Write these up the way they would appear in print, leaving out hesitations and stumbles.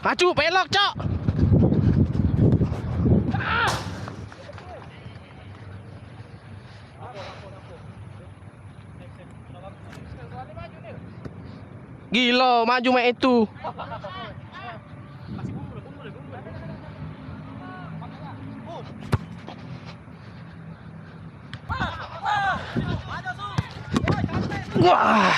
Maju belok, Cok. Gila, maju mek itu. Wah.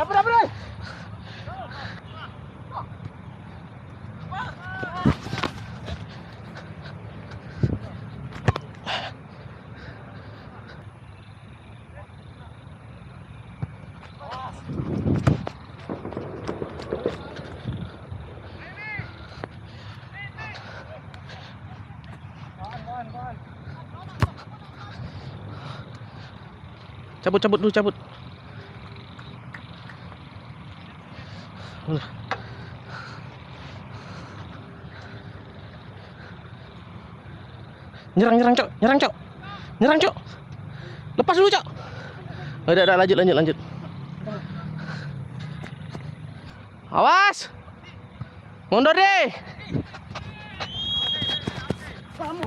Dapat. Cabut dulu, cabut. Nyerang, Cok. Nyerang, Cok. Lepas dulu, Cok. Udah, lanjut. Awas. Mundur deh. Kamu.